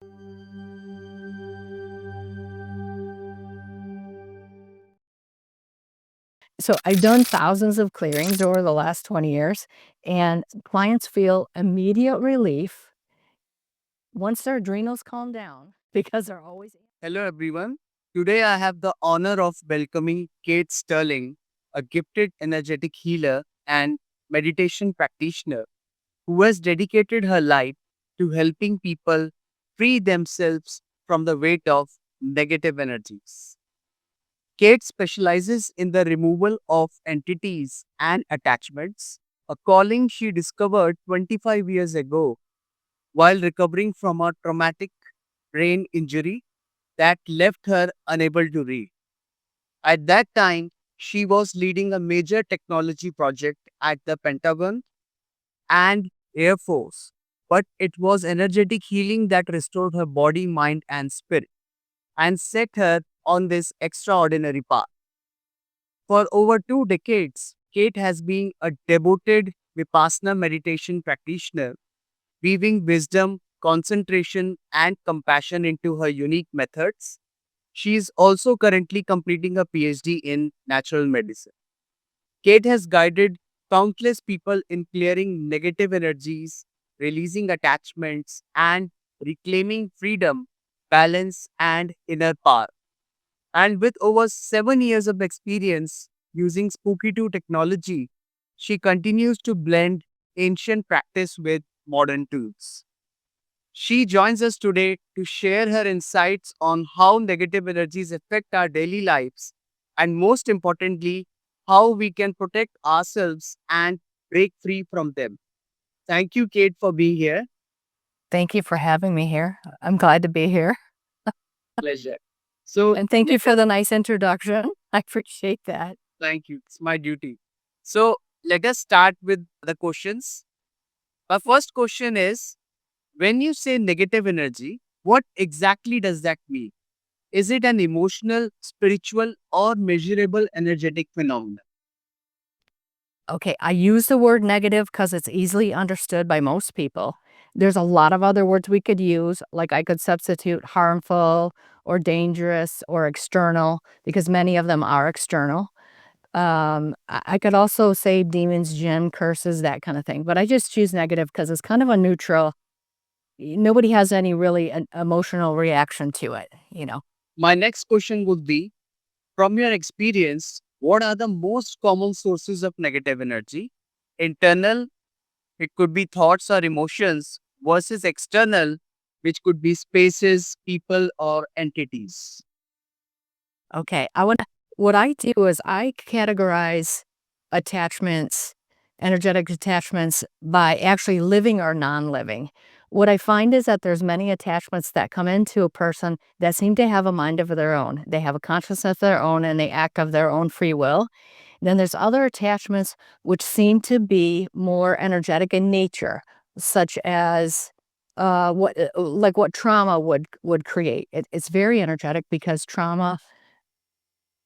So I've done thousands of clearings over the last 20 years, and clients feel immediate relief once their adrenals calm down because they're always. Hello, everyone. Today, I have the honor of welcoming Kate Sterling, a gifted energetic healer and meditation practitioner who has dedicated her life to helping people free themselves from the weight of negative energies. Kate specializes in the removal of entities and attachments, a calling she discovered 25 years ago while recovering from a traumatic brain injury that left her unable to read. At that time, she was leading a major technology project at the Pentagon and Air Force, but it was energetic healing that restored her body, mind, and spirit and set her on this extraordinary path. For over 2 decades, Kate has been a devoted Vipassana meditation practitioner, weaving wisdom, concentration, and compassion into her unique methods. She is also currently completing a PhD in natural medicine. Kate has guided countless people in clearing negative energies, releasing attachments, and reclaiming freedom, balance, and inner power. And with over 7 years of experience using Spooky 2 technology, she continues to blend ancient practice with modern tools. She joins us today to share her insights on how negative energies affect our daily lives and, most importantly, how we can protect ourselves and break free from them. Thank you, Kate, for being here. Thank you for having me here. I'm glad to be here. Pleasure. So, And thank you for the nice introduction. I appreciate that. thank you. It's my duty. So, let us start with the questions. My first question is, when you say negative energy, what exactly does that mean? Is it an emotional, spiritual, or measurable energetic phenomenon? Okay, I use the word negative because it's easily understood by most people. There's a lot of other words we could use, like I could substitute harmful or dangerous or external because many of them are external. I could also say demons, jinn, curses, that kind of thing, but I just choose negative because it's kind of a neutral. Nobody has any really an emotional reaction to it. My next question would be, from your experience, what are the most common sources of negative energy? Internal, it could be thoughts or emotions, versus external, which could be spaces, people, or entities. Okay, what I do is I categorize attachments, energetic attachments by actually living or non-living. What I find is that there's many attachments that come into a person that seem to have a mind of their own. They have a consciousness of their own and they act of their own free will. Then there's other attachments which seem to be more energetic in nature, such as what trauma would create. It's very energetic because trauma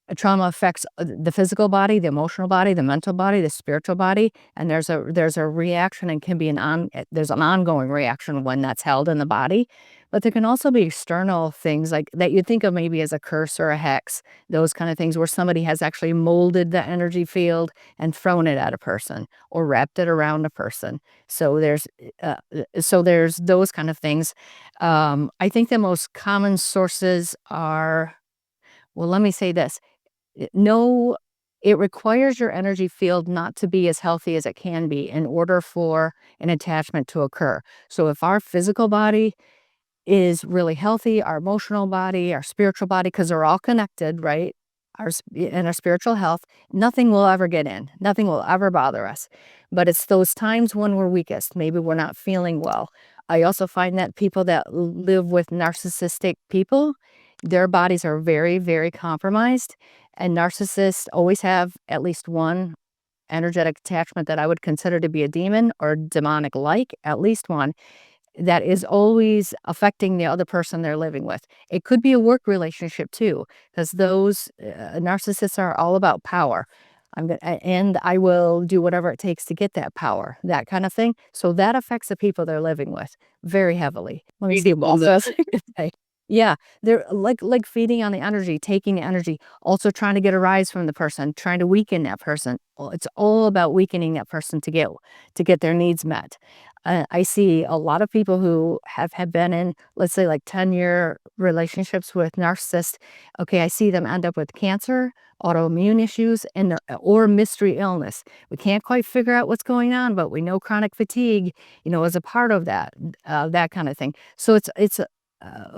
affects the physical body, the emotional body, the mental body, the spiritual body, and there's a reaction and can be there's an ongoing reaction when that's held in the body. But there can also be external things like that you think of maybe as a curse or a hex, those kind of things where somebody has actually molded the energy field and thrown it at a person or wrapped it around a person. So there's those kind of things. I think the most common sources are, well, let me say this. No, it requires your energy field not to be as healthy as it can be in order for an attachment to occur. So if our physical body is really healthy, our emotional body, our spiritual body, because they're all connected, right? And our spiritual health, nothing will ever get in. Nothing will ever bother us. But it's those times when we're weakest. Maybe we're not feeling well. I also find that people that live with narcissistic people, their bodies are very, very compromised. And narcissists always have at least one energetic attachment that I would consider to be a demon or demonic like, at least one that is always affecting the other person they're living with. It could be a work relationship too, because those narcissists are all about power. And I will do whatever it takes to get that power, that kind of thing. So that affects the people they're living with very heavily. Let me see Feeding what on else the I can say. Yeah, they're like feeding on the energy, taking the energy, also trying to get a rise from the person, trying to weaken that person. Well, it's all about weakening that person to get their needs met. I see a lot of people who have been in, let's say, like 10-year relationships with narcissists. Okay, I see them end up with cancer, autoimmune issues, or mystery illness. We can't quite figure out what's going on, but we know chronic fatigue, is a part of that kind of thing. So it's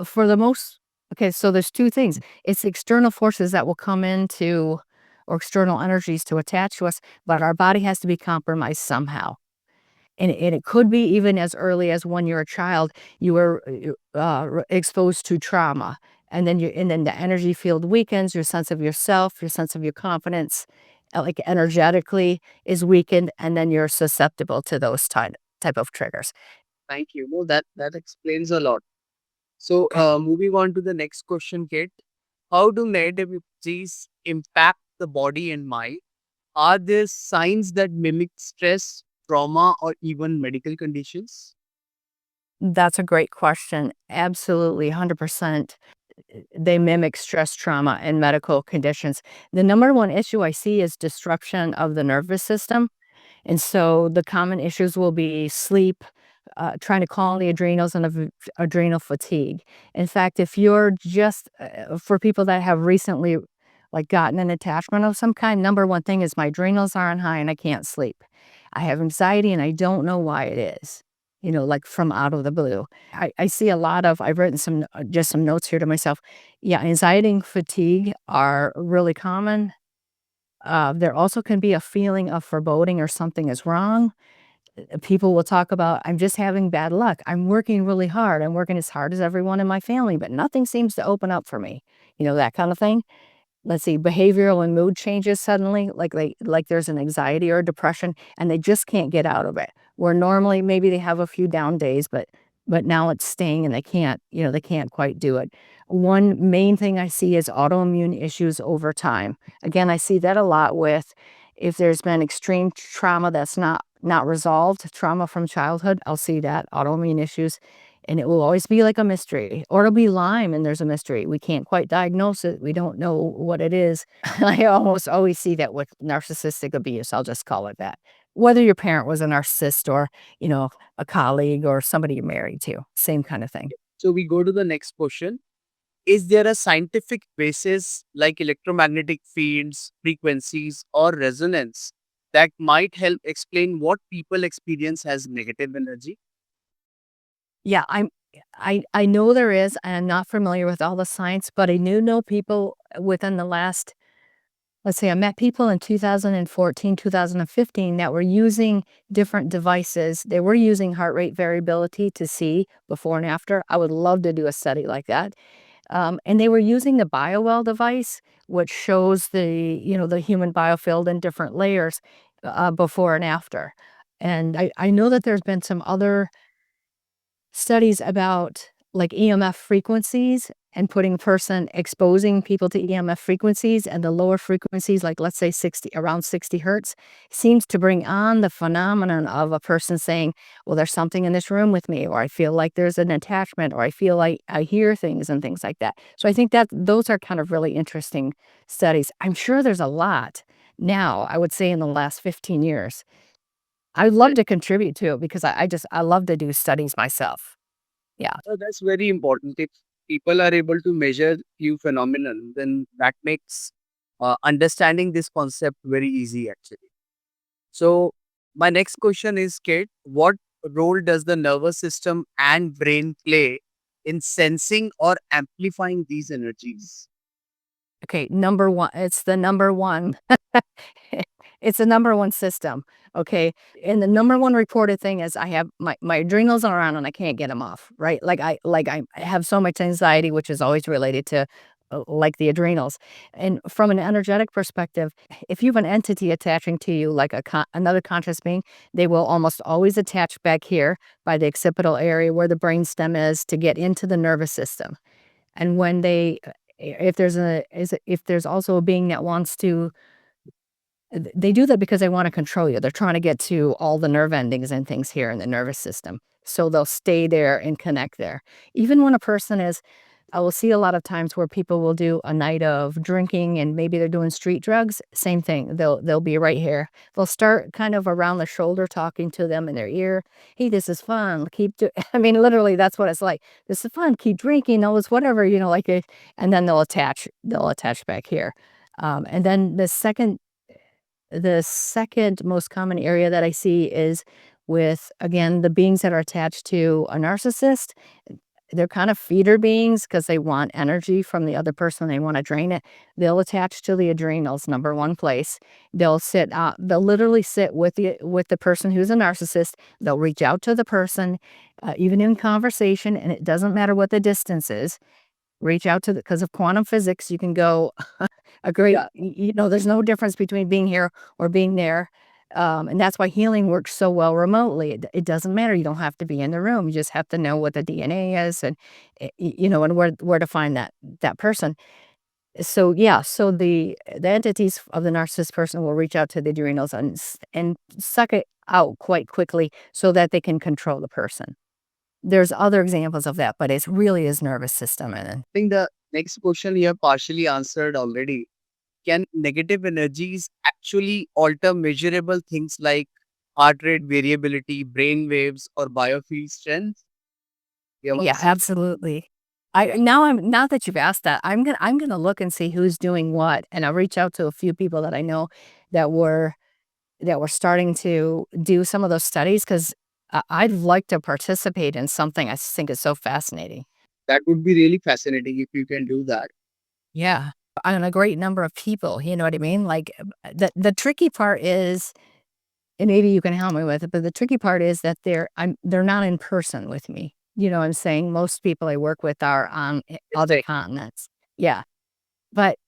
for the most okay. So there's two things. It's external forces that will come into, or external energies to attach to us, but our body has to be compromised somehow. And it could be even as early as when you're a child, you were exposed to trauma. And then the energy field weakens, your sense of yourself, your sense of your confidence, like energetically is weakened, and then you're susceptible to those type of triggers. Thank you. No, that explains a lot. So, moving on to the next question, Kate. How do negativities impact the body and mind? Are there signs that mimic stress, trauma, or even medical conditions? That's a great question. Absolutely, 100%. They mimic stress, trauma, and medical conditions. The number one issue I see is disruption of the nervous system. And so the common issues will be sleep, trying to calm the adrenals, and adrenal fatigue. In fact, if you're just for people that have recently like gotten an attachment of some kind, number one thing is my adrenals are on high and I can't sleep. I have anxiety and I don't know why it is. Like from out of the blue. I see a lot of, I've written just some notes here to myself. Yeah, anxiety and fatigue are really common. There also can be a feeling of foreboding or something is wrong. People will talk about, I'm just having bad luck. I'm working really hard. I'm working as hard as everyone in my family, but nothing seems to open up for me. That kind of thing. Let's see, behavioral and mood changes suddenly, like there's an anxiety or depression, and they just can't get out of it. Where normally maybe they have a few down days, but now it's staying and they can't quite do it. One main thing I see is autoimmune issues over time. Again, I see that a lot with if there's been extreme trauma that's not resolved, trauma from childhood, I'll see that autoimmune issues. And it will always be like a mystery, or it'll be Lyme and there's a mystery. We can't quite diagnose it. We don't know what it is. I almost always see that with narcissistic abuse. I'll just call it that. Whether your parent was a narcissist or, a colleague or somebody you're married to, same kind of thing. So, we go to the next question. Is there a scientific basis like electromagnetic fields, frequencies, or resonance that might help explain what people experience as negative energy? Yeah, I know there is. I'm not familiar with all the science, but I do know people within the last, let's say, I met people in 2014, 2015 that were using different devices. They were using heart rate variability to see before and after. I would love to do a study like that. And they were using the Biowell device, which shows the human biofield in different layers before and after. And I know that there's been some other studies about like EMF frequencies and exposing people to EMF frequencies, and the lower frequencies, like let's say around 60 hertz, seems to bring on the phenomenon of a person saying, well, there's something in this room with me, or I feel like there's an attachment, or I feel like I hear things and things like that. So I think that those are kind of really interesting studies. I'm sure there's a lot now, I would say in the last 15 years. I'd love to contribute to it because I love to do studies myself. Yeah. That's very important. If people are able to measure few phenomenon, then that makes understanding this concept very easy actually. So my next question is, Kate, what role does the nervous system and brain play in sensing or amplifying these energies? Okay, number 1, it's the number 1. It's the number 1 system, okay? And the number 1 reported thing is I have my adrenals are on and I can't get them off, right? Like I have so much anxiety, which is always related to, like, the adrenals. And from an energetic perspective, if you have an entity attaching to you like another conscious being, they will almost always attach back here by the occipital area where the brainstem is to get into the nervous system. And when they if there's also a being that wants to They do that because they wanna control you. They're trying to get to all the nerve endings and things here in the nervous system. So they'll stay there and connect there. Even when a person is I will see a lot of times where people will do a night of drinking and maybe they're doing street drugs, same thing. They'll be right here. They'll start kind of around the shoulder talking to them in their ear. "Hey, this is fun. Keep do" I mean, literally, that's what it's like. "This is fun. Keep drinking. No, it's whatever," like it, and then they'll attach back here. And then the second most common area that I see is with, again, the beings that are attached to a narcissist. They're kind of feeder beings because they want energy from the other person, they wanna drain it. They'll attach to the adrenals, number 1 place. They'll literally sit with the person who's a narcissist. They'll reach out to the person, even in conversation, and it doesn't matter what the distance is. Reach out to the because of quantum physics, you can go a great Yeah, there's no difference between being here or being there, and that's why healing works so well remotely. It doesn't matter, you don't have to be in the room, you just have to know what the DNA is and, and where to find that person. So, yeah, so the entities of the narcissist person will reach out to the adrenals and suck it out quite quickly so that they can control the person. There's other examples of that, but it's really his nervous system, and I think the next question you have partially answered already. Can negative energies actually alter measurable things like heart rate variability, brain waves, or biofield strength? You have yeah, answered. absolutely. Now that you've asked that, I'm gonna look and see who's doing what, and I'll reach out to a few people that I know that were that were starting to do some of those studies 'cause I'd like to participate in something I just think is so fascinating. That would be really fascinating if you can do that. Yeah, on a great number of people, you know what I mean? Like, the tricky part is and maybe you can help me with it, but the tricky part is that they're not in person with me. You know what I'm saying? Most people I work with are on other Say, continents. Yeah, but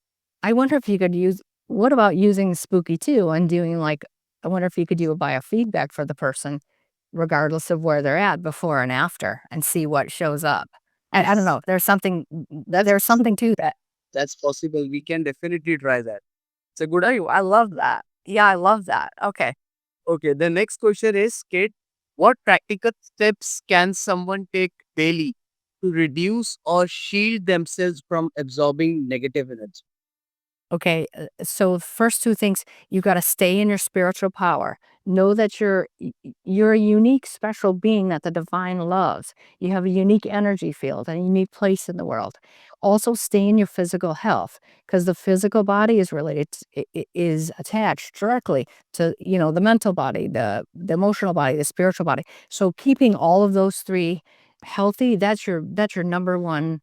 I wonder if you could use what about using Spooky too and doing, like I wonder if you could do a biofeedback for the person regardless of where they're at before and after and see what shows up. I don't know, that's there's something to that. that's possible. We can definitely try that. It's a good idea. Oh, I love that. Yeah, I love that. Okay. Okay, the next question is, Kate, what practical steps can someone take daily to reduce or shield themselves from absorbing negative energy? Okay, so first 2 things, you gotta stay in your spiritual power. Know that you're a unique, special being that the divine loves. You have a unique energy field, a unique place in the world. Also, stay in your physical health because the physical body is related is attached directly to, the mental body, the emotional body, the spiritual body. So keeping all of those 3 healthy, that's your number 1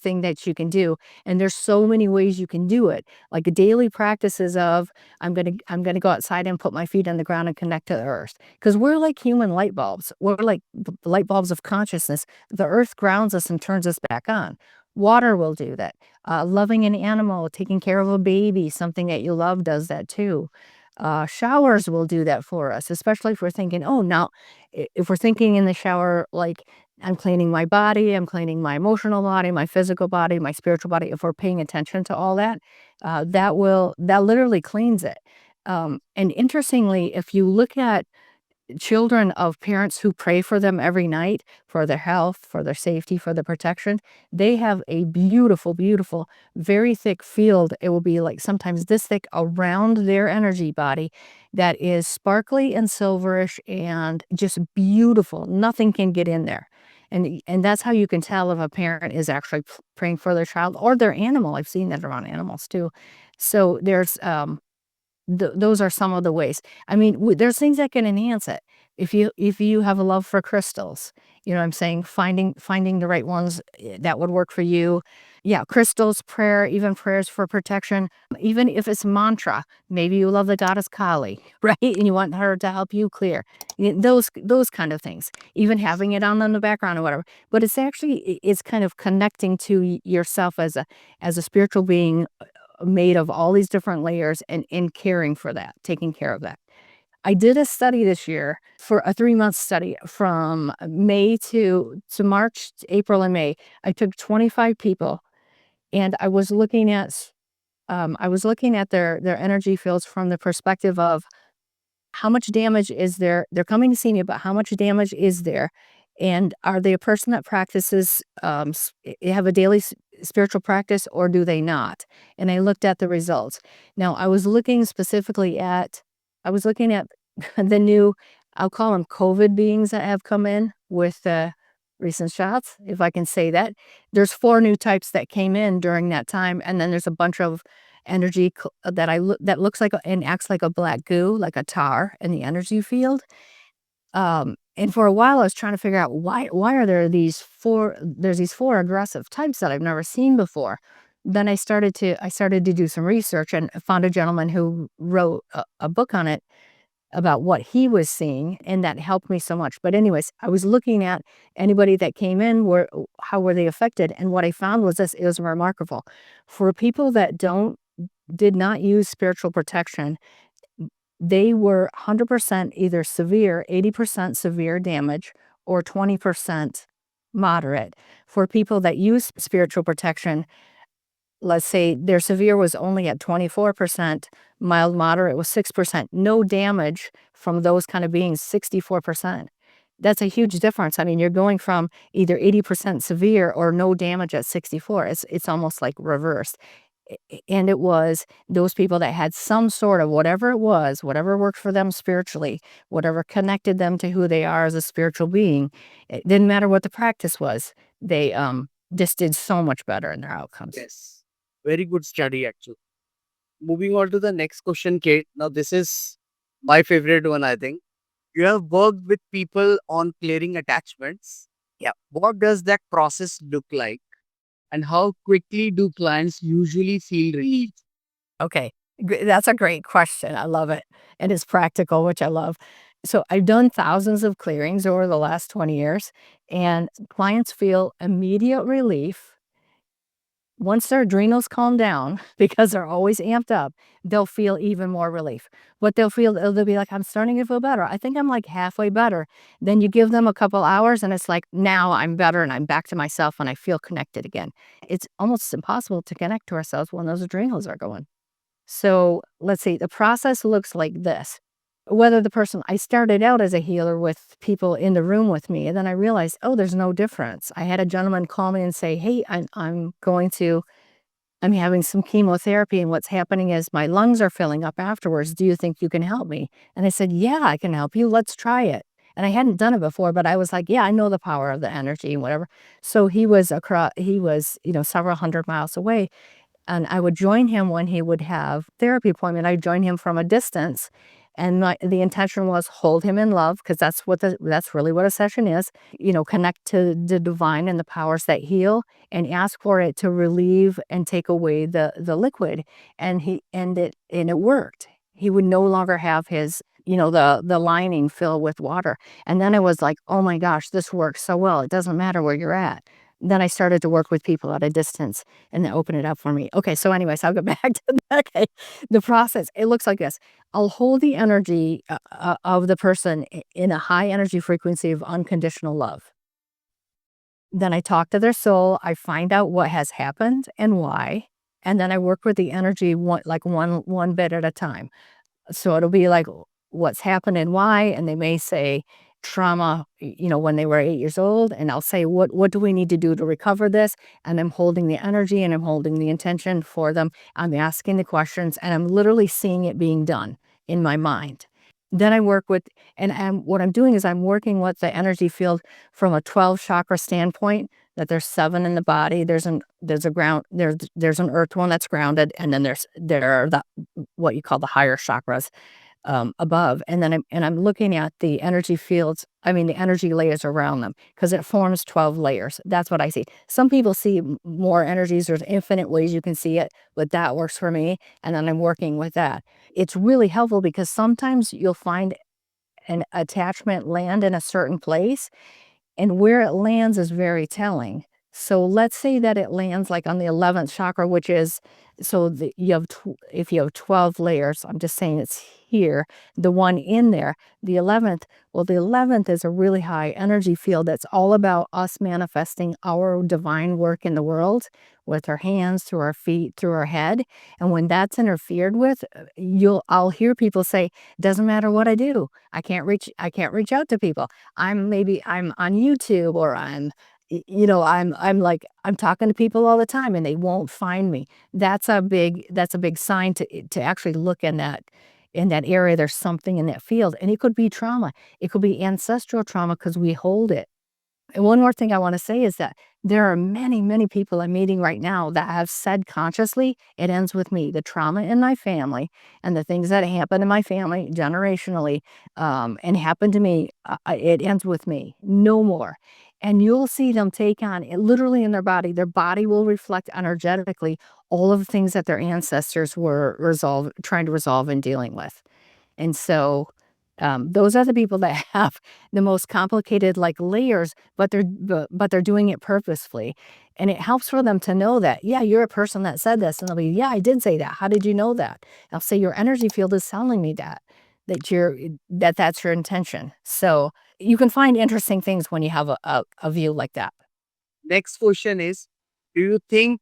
thing that you can do, and there's so many ways you can do it, like daily practices of, I'm gonna go outside and put my feet on the ground and connect to the earth, because 'cause we're like human light bulbs. We're like light bulbs of consciousness. The earth grounds us and turns us back on. Water will do that. Loving an animal, taking care of a baby, something that you love does that too. Showers will do that for us, especially if we're thinking, "Oh, now," if we're thinking in the shower, like, I'm cleaning my body, I'm cleaning my emotional body, my physical body, my spiritual body. If we're paying attention to all that, that literally cleans it. And interestingly, if you look at children of parents who pray for them every night for their health, for their safety, for their protection, they have a beautiful, beautiful, very thick field. It will be like sometimes this thick around their energy body that is sparkly and silverish and just beautiful. Nothing can get in there. And that's how you can tell if a parent is actually praying for their child or their animal. I've seen that around animals too. So those are some of the ways. I mean, there's things that can enhance it. If you have a love for crystals, you know what I'm saying? Finding the right ones that would work for you. Yeah, crystals, prayer, even prayers for protection. Even if it's mantra, maybe you love the goddess Kali, right? And you want her to help you clear. Those kind of things. Even having it on in the background or whatever. But it's actually it's kind of connecting to yourself as a spiritual being made of all these different layers and in caring for that, taking care of that. I did a study this year for a 3-month study from May to March, April and May. I took 25 people and I was looking at I was looking at their energy fields from the perspective of how much damage is there? They're coming to see me, but how much damage is there? And are they a person that practices, have a daily spiritual practice, or do they not? And I looked at the results. Now, I was looking at the new, I'll call them COVID beings that have come in with recent shots, if I can say that. There's 4 new types that came in during that time, and then there's a bunch of energy that looks like and acts like a black goo, like a tar in the energy field. And for a while, I was trying to figure out why are there's these 4 aggressive types that I've never seen before. Then I started to do some research and found a gentleman who wrote a book on it about what he was seeing, and that helped me so much. But anyways, I was looking at anybody that came in, how were they affected? And what I found was this: it was remarkable. For people that did not use spiritual protection, they were 100% either severe, 80% severe damage, or 20% moderate. For people that use spiritual protection, let's say their severe was only at 24%, mild moderate was 6%, no damage from those kind of beings, 64%. That's a huge difference. I mean, you're going from either 80% severe or no damage at 64. It's almost like reversed. And it was those people that had some sort of whatever it was, whatever worked for them spiritually, whatever connected them to who they are as a spiritual being. It didn't matter what the practice was. They just did so much better in their outcomes. Yes. Very good study, actually. Moving on to the next question, Kate. Now, this is my favorite one, I think. You have worked with people on clearing attachments. Yep. What does that process look like? And how quickly do clients usually feel relieved? Okay. That's a great question. I love it. And it's practical, which I love. So I've done thousands of clearings over the last 20 years, and clients feel immediate relief. Once their adrenals calm down, because they're always amped up, they'll feel even more relief. What they'll be like, I'm starting to feel better. I think I'm like halfway better. Then you give them a couple hours and it's like, now I'm better and I'm back to myself and I feel connected again. It's almost impossible to connect to ourselves when those adrenals are going. So let's see, the process looks like this. I started out as a healer with people in the room with me, and then I realized, oh, there's no difference. I had a gentleman call me and say, hey, I'm having some chemotherapy, and what's happening is my lungs are filling up afterwards. Do you think you can help me? And I said, yeah, I can help you. Let's try it. And I hadn't done it before, but I was like, yeah, I know the power of the energy and whatever. So he was, several hundred miles away. And I would join him when he would have therapy appointment. I'd join him from a distance. And the intention was hold him in love, because that's really what a session is. Connect to the divine and the powers that heal, and ask for it to relieve and take away the liquid. And it worked. He would no longer have his, the lining fill with water. And then I was like, oh my gosh, this works so well. It doesn't matter where you're at. Then I started to work with people at a distance, and they opened it up for me. Okay, so anyways, I'll go back to that. Okay, the process, it looks like this. I'll hold the energy of the person in a high energy frequency of unconditional love. Then I talk to their soul. I find out what has happened and why. And then I work with the energy one bit at a time. So it'll be like, what's happened and why, and they may say trauma, when they were 8 years old, and I'll say, what do we need to do to recover this? And I'm holding the energy and I'm holding the intention for them. I'm asking the questions and I'm literally seeing it being done in my mind. Then I work with, and what I'm doing is I'm working with the energy field from a 12 chakra standpoint, that there's 7 in the body. There's an earth one that's grounded, and then there are the what you call the higher chakras above. And then I'm looking at the energy fields, the energy layers around them, because it forms 12 layers. That's what I see. Some people see more energies. There's infinite ways you can see it, but that works for me. And then I'm working with that. It's really helpful because sometimes you'll find an attachment land in a certain place, and where it lands is very telling. So let's say that it lands like on the 11th chakra, which is, you have, if you have 12 layers, I'm just saying it's here, the one in there, the 11th, well, the 11th is a really high energy field that's all about us manifesting our divine work in the world with our hands, through our feet, through our head. And when that's interfered with, I'll hear people say, doesn't matter what I do. I can't reach out to people. I'm on YouTube, or I'm talking to people all the time and they won't find me. That's a big sign to actually look in that area. There's something in that field, and it could be trauma. It could be ancestral trauma because we hold it. And one more thing I want to say is that there are many, many people I'm meeting right now that have said consciously, it ends with me. The trauma in my family and the things that happen in my family generationally, and happen to me, it ends with me. No more. And you'll see them take on it literally in their body. Their body will reflect energetically all of the things that their ancestors were trying to resolve and dealing with. And so, those are the people that have the most complicated, like, layers, but they're doing it purposefully, and it helps for them to know that, "Yeah, you're a person that said this," and they'll be, "Yeah, I did say that. How did you know that?" I'll say, "Your energy field is telling me that's your intention." So, you can find interesting things when you have a view like that. Next question is, do you think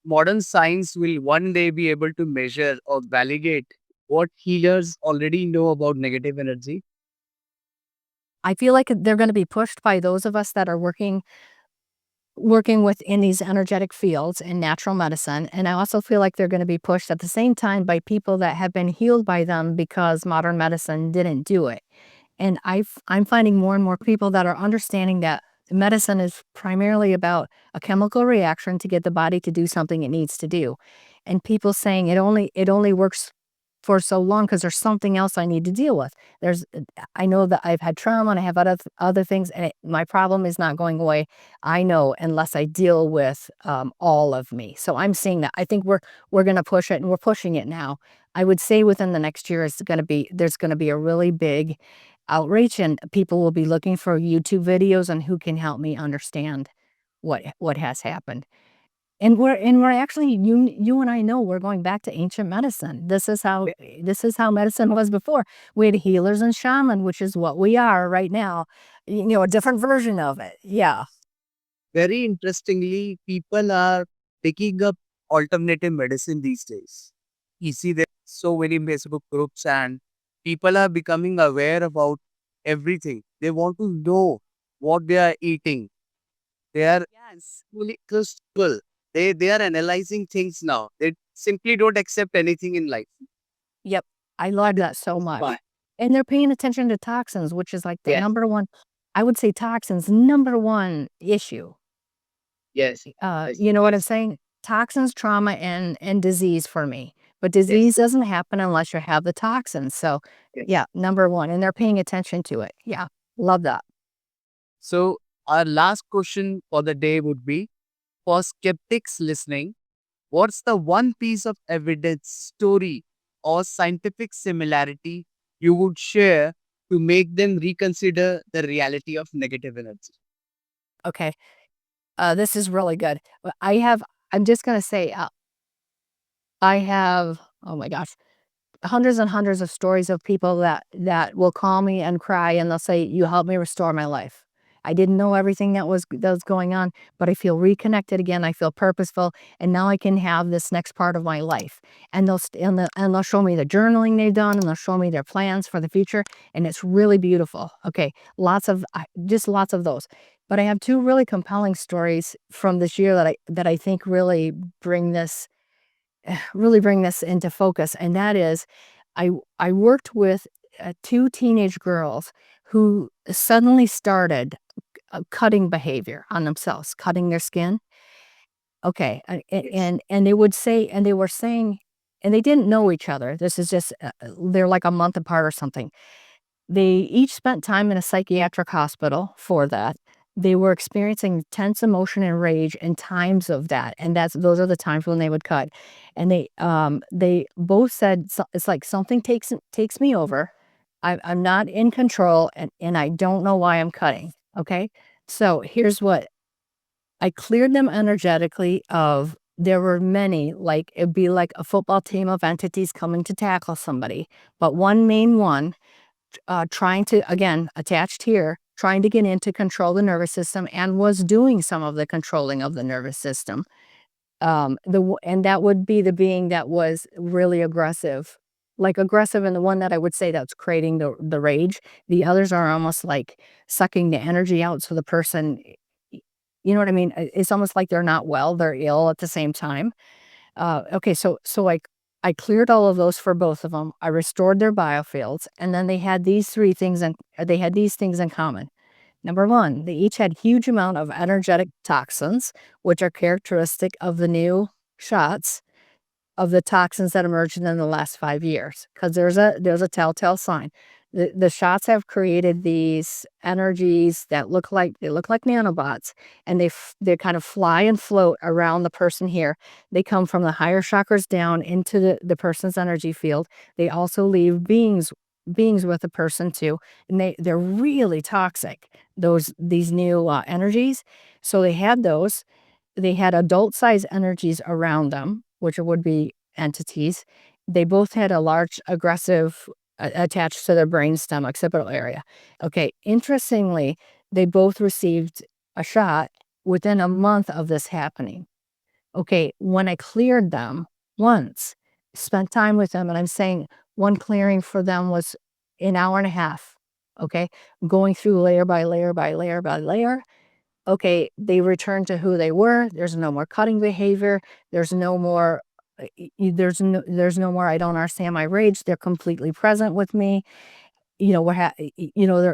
modern science will one day be able to measure or validate what healers already know about negative energy? I feel like they're gonna be pushed by those of us that are working within these energetic fields in natural medicine, and I also feel like they're gonna be pushed at the same time by people that have been healed by them because modern medicine didn't do it. And I'm finding more and more people that are understanding that medicine is primarily about a chemical reaction to get the body to do something it needs to do. And people saying it only works for so long because there's something else I need to deal with. I know that I've had trauma and I have other things, and my problem is not going away. I know, unless I deal with all of me. So I'm seeing that. I think we're going to push it, and we're pushing it now. I would say within the next year, there's going to be a really big outreach, and people will be looking for YouTube videos on who can help me understand what has happened. And we're actually, you and I know we're going back to ancient medicine. This is how medicine was before. We had healers and shaman, which is what we are right now. A different version of it. Yeah. Very interestingly, people are picking up alternative medicine these days. You see, there are so many Facebook groups, and people are becoming aware about everything. They want to know what they are eating. They are Yes. fully critical. They are analyzing things now. They simply don't accept anything in life. Yep. I love that so much. Why? And they're paying attention to toxins, which is like the Yes. number one, I would say toxins, number one issue. Yes. You know what I'm Yes. saying? Toxins, trauma, and disease for me. But Yes. disease doesn't happen unless you have the toxins. So, Yes. yeah, number one, and they're paying attention to it. Yeah, love that. So our last question for the day would be, for skeptics listening, what's the one piece of evidence, story, or scientific similarity you would share to make them reconsider the reality of negative energy? Okay, this is really good. I'm just gonna say, I have, oh my gosh, hundreds and hundreds of stories of people that will call me and cry, and they'll say, "You helped me restore my life. I didn't know everything that was going on, but I feel reconnected again. I feel purposeful, and now I can have this next part of my life." And they'll show me the journaling they've done, and they'll show me their plans for the future, and it's really beautiful. Okay, just lots of those. But I have two really compelling stories from this year that I think really bring this into focus, and that is, I worked with, two teenage girls who suddenly started, cutting behavior on themselves, cutting their skin. Okay, Yes. and they would say, and they were saying, and they didn't know each other. This is just, they're like a month apart or something. They each spent time in a psychiatric hospital for that. They were experiencing tense emotion and rage in times of that, and those are the times when they would cut. And they both said, it's like something takes me over. I'm not in control, and I don't know why I'm cutting. Okay, so I cleared them energetically of there were many, like, it'd be like a football team of entities coming to tackle somebody, but one main one, trying to, again, attached here, trying to get in to control the nervous system and was doing some of the controlling of the nervous system. And that would be the being that was really aggressive, like aggressive, and the one that I would say that's creating the rage. The others are almost like sucking the energy out, so the person, you know what I mean? It's almost like they're not well, they're ill at the same time. Okay, so I cleared all of those for both of them. I restored their biofields, and then they had these things in common. Number one, they each had huge amount of energetic toxins, which are characteristic of the new shots of the toxins that emerged in the last 5 years, because there's a telltale sign. The shots have created these energies that look like nanobots, and they kind of fly and float around the person here. They come from the higher chakras down into the person's energy field. They also leave beings with the person too, and they're really toxic, these new, energies. So they had those. They had adult-sized energies around them, which would be entities. They both had a large aggressive attached to their brainstem, occipital area. Okay, interestingly, they both received a shot within a month of this happening. Okay, when I cleared them once, spent time with them, and I'm saying one clearing for them was an hour and a half, okay? Going through layer by layer by layer by layer. Okay, they return to who they were. There's no more cutting behavior. There's no more, there's no more, I don't understand my rage. They're completely present with me. You know,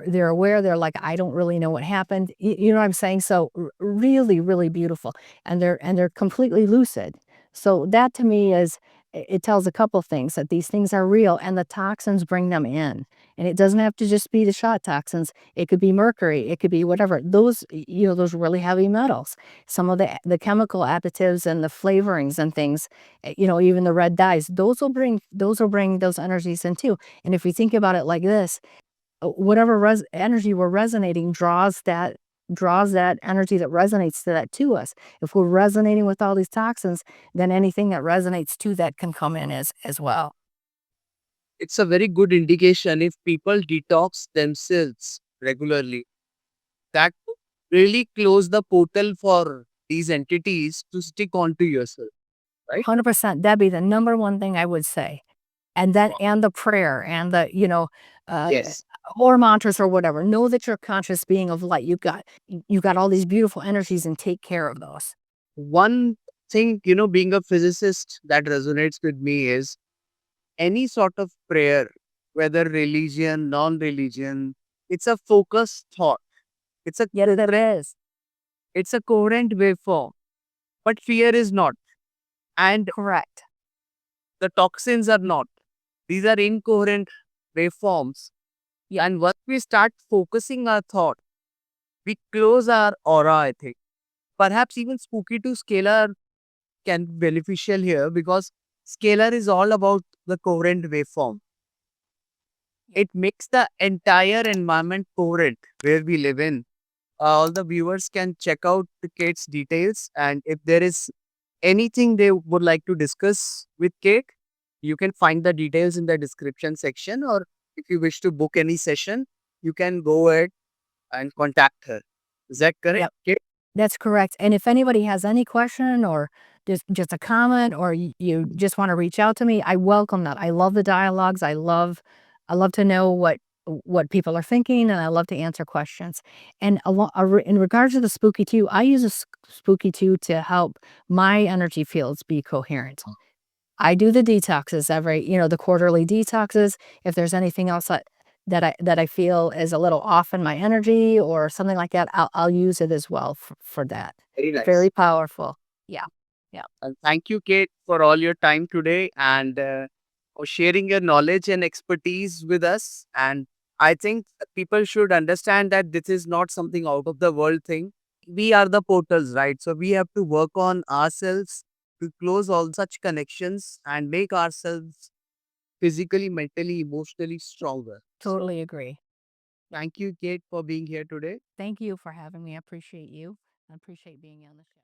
they're aware, they're like, "I don't really know what happened." You know what I'm saying? So, really, really beautiful, and they're completely lucid. So that to me is, it tells a couple things, that these things are real and the toxins bring them in, and it doesn't have to just be the shot toxins. It could be mercury, it could be whatever. Those really heavy metals, some of the chemical additives and the flavorings and things, even the red dyes, those will bring those energies in too. And if we think about it like this, whatever energy we're resonating draws that energy that resonates to that to us. If we're resonating with all these toxins, then anything that resonates to that can come in as well. It's a very good indication if people detox themselves regularly. That really close the portal for these entities to stick onto yourself, right? 100%, that'd be the number one thing I would say. And then, and the prayer and uh, Yes. or mantras or whatever. Know that you're a conscious being of light. You've got all these beautiful energies, and take care of those. One thing, being a physicist that resonates with me is any sort of prayer, whether religion, non religion, it's a focused thought. It's a Yes, it is. it's a coherent waveform, but fear is not. And Correct. the toxins are not. These are incoherent waveforms. Yep. And once we start focusing our thought, we close our aura, I think. Perhaps even spooky to scalar can be beneficial here because scalar is all about the coherent waveform. It makes the entire environment coherent where we live in. All the viewers can check out the Kate's details, and if there is anything they would like to discuss with Kate, you can find the details in the description section, or if you wish to book any session, you can go ahead and contact her. Is that correct, Yep. Kate? That's correct, and if anybody has any question or just a comment, or you just wanna reach out to me, I welcome that. I love the dialogues. I love to know what people are thinking, and I love to answer questions. And in regards to the spooky 2, I use a spooky 2 to help my energy fields be coherent. I do the detoxes the quarterly detoxes. If there's anything else that I feel is a little off in my energy or something like that, I'll use it as well for that. Very nice. Very powerful. Yeah. Yeah. And thank you, Kate, for all your time today and for sharing your knowledge and expertise with us. And I think people should understand that this is not something out of the world thing. We are the portals, right? So we have to work on ourselves to close all such connections and make ourselves physically, mentally, emotionally stronger. So Totally agree. thank you, Kate, for being here today. Thank you for having me. I appreciate you. I appreciate being on the show.